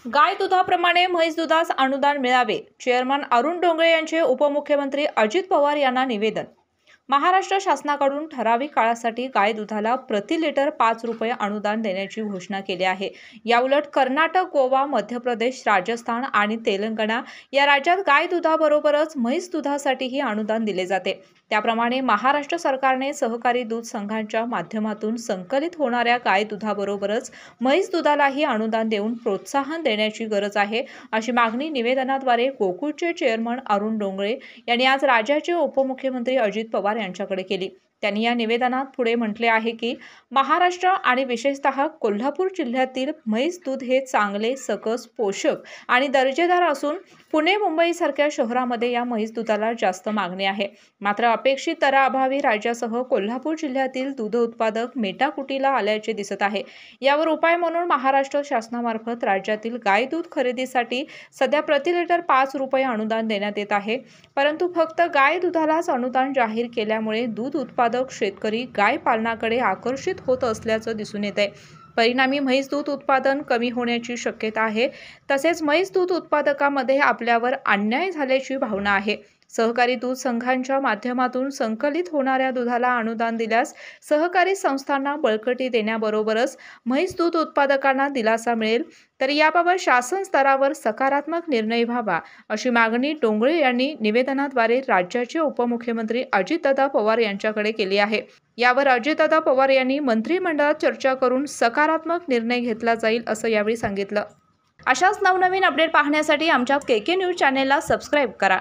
गाय दुधाप्रमाणे म्हैस दुधास अनुदान मिळावे. चेअरमन अरुण डोंगरे यांचे उपमुख्यमंत्री अजित पवार यांना निवेदन. महाराष्ट्र शासनाकडून ठराविक काळासाठी गाय दुधाला प्रति लिटर 5 रुपये अनुदान देण्याची घोषणा केली आहे. याउलट कर्नाटक, गोवा, मध्य प्रदेश, राजस्थान आणि तेलंगणा या राज्यात गाय दुधाबरोबरच म्हैस दुधासाठीही अनुदान दिले जाते. त्याप्रमाणे महाराष्ट्र सरकारने सहकारी दूध संघांच्या माध्यमातून संकलित होणाऱ्या गाय दुधाबरोबरच म्हैस दुधालाही अनुदान देऊन प्रोत्साहन देण्याची गरज आहे, अशी मागणी निवेदनाद्वारे गोकुळचे चेअरमन अरुण डोंगरे यांनी आज राज्याचे उपमुख्यमंत्री अजित पवार यांच्याकडे केली. त्यांनी या निवेदनात पुढे म्हटले आहे की महाराष्ट्र आणि विशेषतः कोल्हापूर जिल्ह्यातील म्हैस दूध हे चांगले, सकस, पोषक आणि दर्जेदार असून पुणे, मुंबईसारख्या शहरामध्ये या म्हैस दुधाला जास्त मागणी आहे. मात्र अपेक्षित दराअभावी राज्यासह कोल्हापूर जिल्ह्यातील दूध उत्पादक मेटाकुटीला आल्याचे दिसत आहे. यावर उपाय म्हणून महाराष्ट्र शासनामार्फत राज्यातील गाय दूध खरेदीसाठी सध्या प्रति लिटर 5 रुपये अनुदान देण्यात येत आहे. परंतु फक्त गाय दुधालाच अनुदान जाहीर केल्यामुळे दूध उत्पादक शेतकरी गाय पालनाकडे आकर्षित होत असल्याचं दिसून येत आहे. परिणामी म्हैस दूध उत्पादन कमी होण्याची शक्यता आहे. तसेच म्हैस दूध उत्पादकामध्ये आपल्यावर अन्याय झाल्याची भावना आहे. सहकारी दूध संघांच्या माध्यमातून संकलित होणाऱ्या दुधाला अनुदान दिल्यास सहकारी संस्थांना बळकटी देण्याबरोबरच म्हैस दूध उत्पादकांना दिलासा मिळेल. तर याबाबत शासन स्तरावर सकारात्मक निर्णय व्हावा, अशी मागणी डोंगरे यांनी निवेदनाद्वारे राज्याचे उपमुख्यमंत्री अजितदादा पवार यांच्याकडे केली आहे. यावर अजितदादा पवार यांनी मंत्रिमंडळात चर्चा करून सकारात्मक निर्णय घेतला जाईल, असं यावेळी सांगितलं. अशाच नवनवीन अपडेट पाहण्यासाठी आमच्या KK न्यूज चॅनेलला सबस्क्राईब करा.